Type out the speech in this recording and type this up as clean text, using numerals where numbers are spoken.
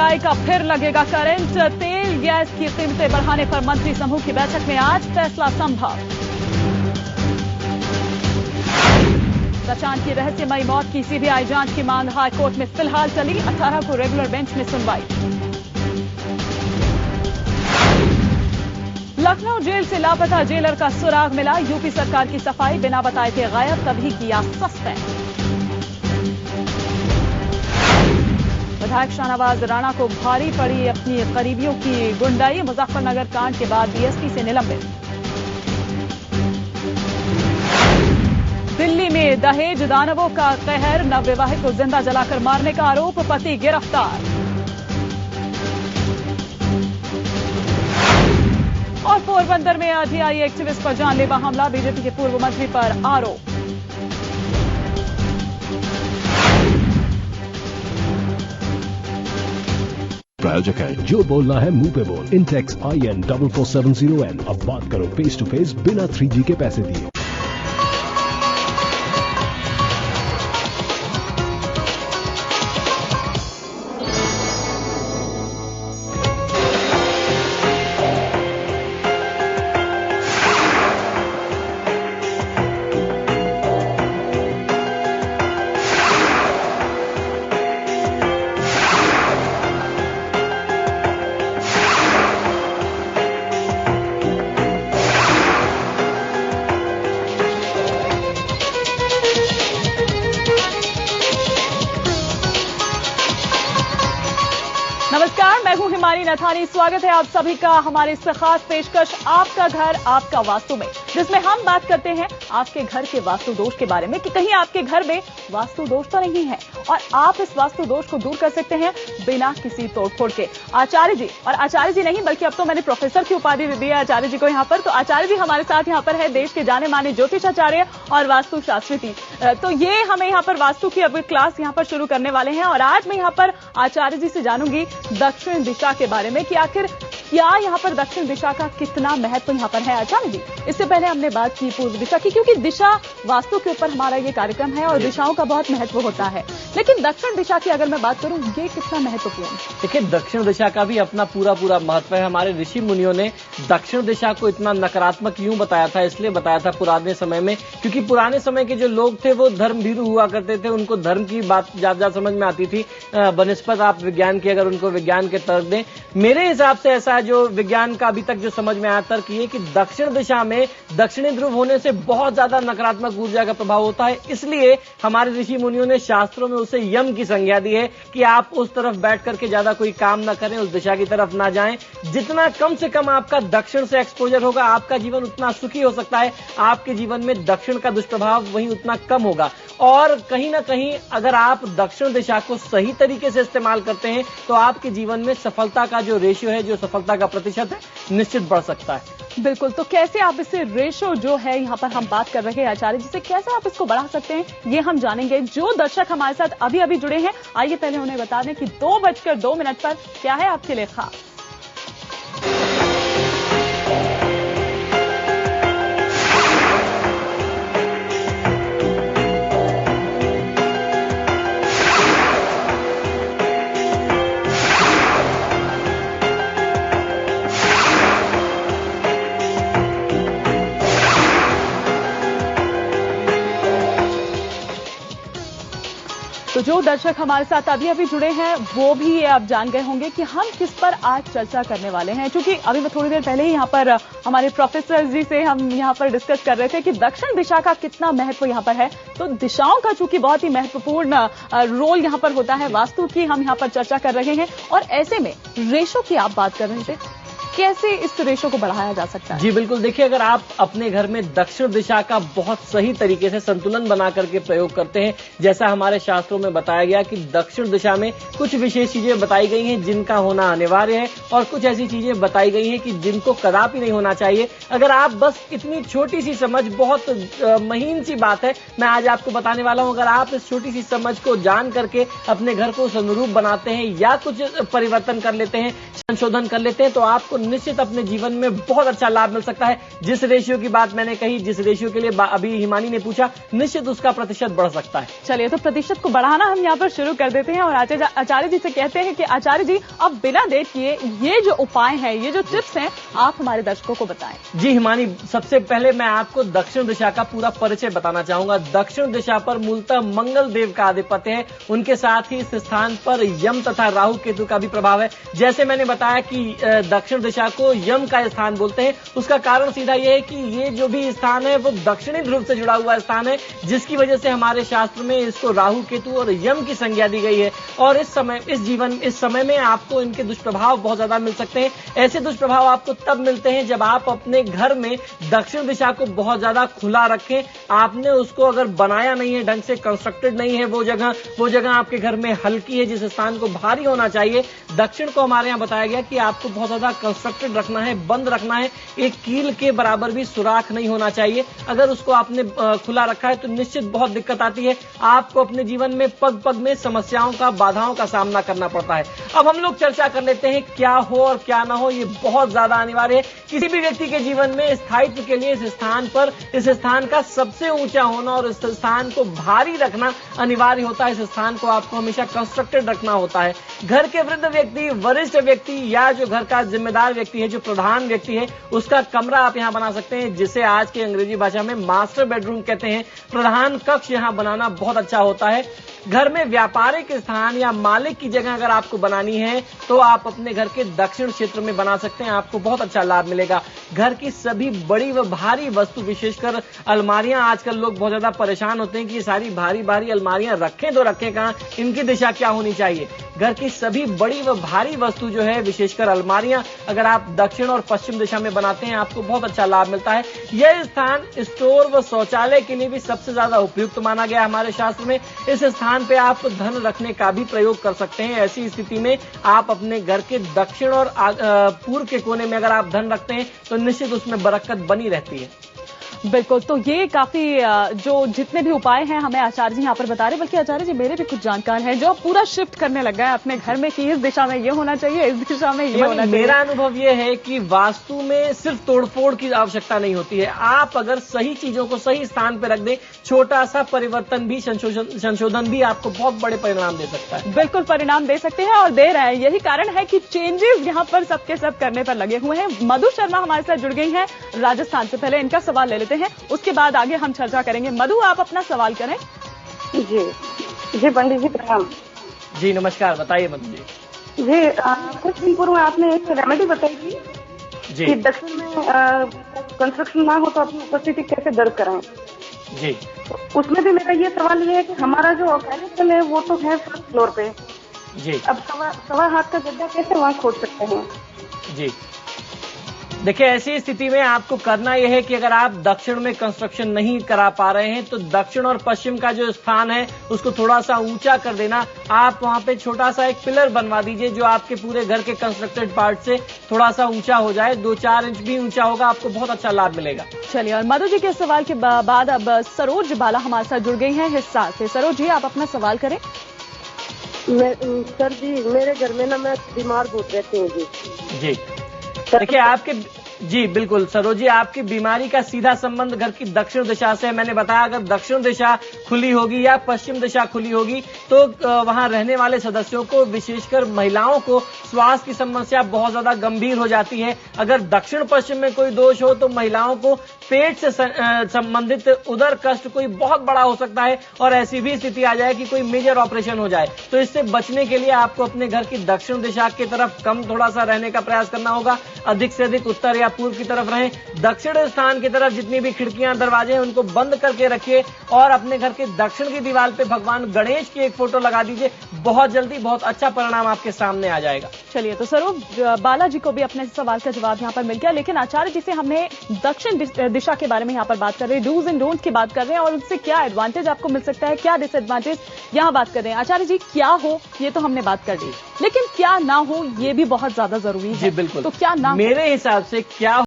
महंगाई का फिर लगेगा करंट। तेल गैस की कीमतें बढ़ाने पर मंत्री समूह की बैठक में आज फैसला संभव। सचान की रहस्यमयी मौत की सीबीआई जांच की मांग हाईकोर्ट में फिलहाल चली। 18 को रेगुलर बेंच में सुनवाई। लखनऊ जेल से लापता जेलर का सुराग मिला। यूपी सरकार की सफाई, बिना बताए थे गायब, तभी किया सस्पेंड। विधायक शाहनवाज राणा को भारी पड़ी अपनी करीबियों की गुंडाई। मुजफ्फरनगर कांड के बाद डीएसपी से निलंबित। दिल्ली में दहेज दानवों का कहर, नवविवाहित को जिंदा जलाकर मारने का आरोप, पति गिरफ्तार। और पोरबंदर में आरटीआई एक्टिविस्ट पर जानलेवा हमला, बीजेपी के पूर्व मंत्री पर आरोप। प्रायोजक है जो बोलना है मुंह पे बोल। Intex IN 4470N। अब बात करो फेस टू फेस बिना 3G के पैसे दिए। नमस्कार, मैं हूं हिमानी नथानी। स्वागत है आप सभी का हमारे इस खास पेशकश आपका घर आपका वास्तु में, जिसमें हम बात करते हैं आपके घर के वास्तु दोष के बारे में कि कहीं आपके घर में वास्तु दोष तो नहीं है और आप इस वास्तु दोष को दूर कर सकते हैं बिना किसी तोड़फोड़ के। आचार्य जी, और आचार्य जी नहीं बल्कि अब तो मैंने प्रोफेसर की उपाधि भी दी है आचार्य जी को यहाँ पर। तो आचार्य जी हमारे साथ यहाँ पर है देश के जाने माने ज्योतिषाचार्य और वास्तु शास्त्री। तो ये हमें यहाँ पर वास्तु की अब क्लास यहाँ पर शुरू करने वाले हैं और आज मैं यहाँ पर आचार्य जी से जानूंगी दक्षिण दिशा के बारे में कि आखिर क्या यहाँ पर दक्षिण दिशा का कितना महत्व यहाँ पर है। आचार्य जी, इससे पहले हमने बात की पूर्व दिशा की, क्योंकि दिशा वास्तु के ऊपर हमारा ये कार्यक्रम है और दिशाओं का बहुत महत्व होता है, लेकिन दक्षिण दिशा की अगर मैं बात करूं ये कितना महत्वपूर्ण है? देखिए, दक्षिण दिशा का भी अपना पूरा महत्व है। हमारे ऋषि मुनियों ने दक्षिण दिशा को इतना नकारात्मक क्यों बताया था, इसलिए बताया था पुराने समय में, क्योंकि पुराने समय के जो लोग थे वो धर्म भीरू हुआ करते थे। उनको धर्म की बात ज्यादा समझ में आती थी बनिस्पत आप विज्ञान की, अगर उनको विज्ञान के तर्क दें। मेरे हिसाब से ऐसा है, जो विज्ञान का अभी तक जो समझ में आया तर्क ये कि दक्षिण दिशा में दक्षिणी ध्रुव होने से बहुत ज्यादा नकारात्मक ऊर्जा का प्रभाव होता है। इसलिए हमारे ऋषि मुनियों ने शास्त्रों में उसे यम की संज्ञा दी है कि आप उस तरफ बैठ करके ज्यादा कोई काम ना करें, उस दिशा की तरफ ना जाएं। जितना कम से कम आपका दक्षिण से एक्सपोजर होगा, आपका जीवन उतना सुखी हो सकता है। आपके जीवन में दक्षिण का दुष्प्रभाव वहीं उतना कम होगा। और कहीं ना कहीं अगर आप दक्षिण दिशा को सही तरीके से इस्तेमाल करते हैं तो आपके जीवन में सफलता का जो रेशियो है, जो सफलता का प्रतिशत है, निश्चित बढ़ सकता है। बिल्कुल। तो कैसे आप इसे रेशो जो है यहाँ पर हम बात कर रहे हैं आचार्य जी से, कैसे आप इसको बढ़ा सकते हैं ये हम जानेंगे। जो दर्शक हमारे साथ अभी अभी जुड़े हैं, आइए पहले उन्हें बता दें कि 2:02 पर क्या है आपके लिए खास। तो जो दर्शक हमारे साथ अभी अभी जुड़े हैं वो भी ये आप जान गए होंगे कि हम किस पर आज चर्चा करने वाले हैं, क्योंकि अभी मैं थोड़ी देर पहले ही यहाँ पर हमारे प्रोफेसर जी से हम यहाँ पर डिस्कस कर रहे थे कि दक्षिण दिशा का कितना महत्व यहाँ पर है। तो दिशाओं का चूंकि बहुत ही महत्वपूर्ण रोल यहाँ पर होता है, वास्तु की हम यहाँ पर चर्चा कर रहे हैं और ऐसे में रेशो की आप बात कर रहे थे, कैसे इस रेशो को बढ़ाया जा सकता है? जी बिल्कुल। देखिए, अगर आप अपने घर में दक्षिण दिशा का बहुत सही तरीके से संतुलन बना करके प्रयोग करते हैं, जैसा हमारे शास्त्रों में बताया गया कि दक्षिण दिशा में कुछ विशेष चीजें बताई गई हैं जिनका होना अनिवार्य है और कुछ ऐसी चीजें बताई गई हैं कि जिनको कदापि नहीं होना चाहिए। अगर आप बस इतनी छोटी सी समझ, बहुत महीन सी बात है, मैं आज आपको बताने वाला हूं, अगर आप इस छोटी सी समझ को जान करके अपने घर को उस अनुरूप बनाते हैं या कुछ परिवर्तन कर लेते हैं, संशोधन कर लेते हैं, तो आपको आपको निश्चित अपने जीवन में बहुत अच्छा लाभ मिल सकता है। जिस रेशियो की बात मैंने कही, जिस रेशियो के लिए अभी हिमानी ने पूछा, निश्चित उसका प्रतिशत बढ़ सकता है। चलिए, तो प्रतिशत को बढ़ाना हम यहाँ पर शुरू कर देते हैं और आचार्य जी से कहते हैं कि आचार्य जी, अब बिना देर किए ये जो उपाय हैं, ये जो टिप्स हैं, आप हमारे दर्शकों को बताएं। जी हिमानी, सबसे पहले मैं आपको दक्षिण दिशा का पूरा परिचय बताना चाहूंगा। दक्षिण दिशा पर मूलतः मंगल देव का आधिपत्य है, उनके साथ ही इस स्थान पर यम तथा राहु केतु का भी प्रभाव है। जैसे मैंने बताया कि दक्षिण दिशा को यम का स्थान बोलते हैं, उसका कारण सीधा यह है कि ये जो भी स्थान है वो दक्षिणी ध्रुव से जुड़ा हुआ स्थान है, जिसकी वजह से हमारे शास्त्र में इसको राहु केतु और यम की संज्ञा दी गई है। और इस समय में आपको इनके दुष्प्रभाव बहुत ज्यादा मिल सकते हैं। ऐसे दुष्प्रभाव आपको तब मिलते हैं जब आप अपने घर में दक्षिण दिशा को बहुत ज्यादा खुला रखें। आपने उसको अगर बनाया नहीं है, ढंग से कंस्ट्रक्टेड नहीं है वो जगह आपके घर में हल्की है, जिस स्थान को भारी होना चाहिए। दक्षिण को हमारे यहाँ बताया गया कि आपको बहुत ज्यादा कंस्ट्रक्टेड रखना है, बंद रखना है, एक कील के बराबर भी सुराख नहीं होना चाहिए। अगर उसको आपने खुला रखा है तो निश्चित बहुत दिक्कत आती है। आपको अपने जीवन में पग पग में समस्याओं का, बाधाओं का सामना करना पड़ता है। अब हम लोग चर्चा कर लेते हैं क्या हो और क्या ना हो, ये बहुत ज्यादा अनिवार्य है। किसी भी व्यक्ति के जीवन में स्थायित्व के लिए इस स्थान का सबसे ऊंचा होना और इस स्थान को भारी रखना अनिवार्य होता है। इस स्थान को आपको हमेशा कंस्ट्रक्टेड रखना होता है। घर के वृद्ध व्यक्ति, वरिष्ठ व्यक्ति या जो घर का जिम्मेदार व्यक्ति है, जो प्रधान व्यक्ति है, उसका कमरा आप यहां बना सकते हैं, जिसे आज की अंग्रेजी भाषा में मास्टर बेडरूम कहते हैं। प्रधान कक्ष यहां बनाना बहुत अच्छा होता है। घर में व्यापारिक स्थान या मालिक की जगह अगर आपको बनानी है तो आप अपने घर के दक्षिण क्षेत्र में बना सकते हैं, आपको बहुत अच्छा लाभ मिलेगा। घर की सभी बड़ी व भारी वस्तु, विशेषकर अलमारियां, आजकल लोग बहुत ज्यादा परेशान होते हैं कि ये सारी भारी भारी अलमारियां रखें तो रखें कहां, इनकी दिशा क्या होनी चाहिए। घर की सभी बड़ी व भारी वस्तु जो है, विशेषकर अलमारियां, अगर आप दक्षिण और पश्चिम दिशा में बनाते हैं आपको बहुत अच्छा लाभ मिलता है। यह स्थान स्टोर व शौचालय के लिए भी सबसे ज्यादा उपयुक्त माना गया हमारे शास्त्र में। इस स्थान पे आप धन रखने का भी प्रयोग कर सकते हैं। ऐसी स्थिति में आप अपने घर के दक्षिण और पूर्व के कोने में अगर आप धन रखते हैं तो निश्चित उसमें बरकत बनी रहती है। बिल्कुल, तो ये काफी जो जितने भी उपाय हैं हमें आचार्य जी यहाँ पर बता रहे, बल्कि आचार्य जी मेरे भी कुछ जानकार हैं जो पूरा शिफ्ट करने लग गए अपने घर में कि इस दिशा में ये होना चाहिए, इस दिशा में ये होना चाहिए। मेरा अनुभव ये है कि वास्तु में सिर्फ तोड़फोड़ की आवश्यकता नहीं होती है। आप अगर सही चीजों को सही स्थान पर रख दें, छोटा सा परिवर्तन भी, संशोधन भी आपको बहुत बड़े परिणाम दे सकता है। बिल्कुल परिणाम दे सकते हैं और दे रहे हैं। यही कारण है कि चेंजेस यहाँ पर सबके सब करने पर लगे हुए हैं। मधु शर्मा हमारे साथ जुड़ गई हैं राजस्थान से। पहले इनका सवाल ले लेते हैं, उसके बाद आगे हम चर्चा करेंगे। मधु, आप अपना सवाल करें। जी पंडित जी प्रणाम। जी नमस्कार, बताइए मधु जी। जी कुछ दिन पूर्व आपने एक रेमेडी बताई थी कि दक्षिण में कंस्ट्रक्शन ना हो तो अपनी उपस्थिति कैसे दर्ज कराएं। जी, तो उसमें भी मेरा ये सवाल ये है कि हमारा जो ऑर्गेनिकल है वो तो है फर्स्ट फ्लोर पे। जी, अब सवा हाथ का गड्ढा कैसे वहाँ खोद सकते हैं। जी देखिए, ऐसी स्थिति में आपको करना यह है कि अगर आप दक्षिण में कंस्ट्रक्शन नहीं करा पा रहे हैं तो दक्षिण और पश्चिम का जो स्थान है उसको थोड़ा सा ऊंचा कर देना। आप वहां पे छोटा सा एक पिलर बनवा दीजिए जो आपके पूरे घर के कंस्ट्रक्टेड पार्ट से थोड़ा सा ऊंचा हो जाए, 2-4 इंच भी ऊंचा होगा, आपको बहुत अच्छा लाभ मिलेगा। चलिए, और मधु जी के सवाल के बाद अब सरोज बाला हमारे साथ जुड़ गई है हिस्सा से। सरोज जी, आप अपना सवाल करें। सर जी, मेरे घर में ना मैं बीमार बहुत रहती हूँ जी। देखिए आपके, जी बिल्कुल सरोज जी, आपकी बीमारी का सीधा संबंध घर की दक्षिण दिशा से है। मैंने बताया अगर दक्षिण दिशा खुली होगी या पश्चिम दिशा खुली होगी तो वहां रहने वाले सदस्यों को, विशेषकर महिलाओं को, स्वास्थ्य की समस्या बहुत ज्यादा गंभीर हो जाती है। अगर दक्षिण पश्चिम में कोई दोष हो तो महिलाओं को पेट से संबंधित उदर कष्ट कोई बहुत बड़ा हो सकता है और ऐसी भी स्थिति आ जाए कि कोई मेजर ऑपरेशन हो जाए। तो इससे बचने के लिए आपको अपने घर की दक्षिण दिशा की तरफ कम थोड़ा सा रहने का प्रयास करना होगा, अधिक से अधिक उत्तर या पूर्व की तरफ रहें। दक्षिण स्थान की तरफ जितनी भी खिड़कियां, दरवाजे हैं उनको बंद करके रखिए और अपने घर के दक्षिण की दीवार पे भगवान गणेश की एक फोटो लगा दीजिए। बहुत जल्दी बहुत अच्छा परिणाम आपके सामने आ जाएगा। चलिए, तो सरोज बालाजी को भी अपने सवाल का जवाब यहाँ पर मिल गया, लेकिन आचार्य जी से हमने दक्षिण दिशा के बारे में यहाँ पर बात कर रहे हैं, डूज एंड डोंट्स की बात कर रहे हैं और उससे क्या एडवांटेज आपको मिल सकता है, क्या डिसएडवांटेज यहाँ बात कर रहे हैं। आचार्य जी, क्या हो ये तो हमने बात कर दी, लेकिन क्या ना हो ये भी बहुत ज्यादा जरूरी है। जी बिल्कुल, तो क्या ना, मेरे हिसाब से क्या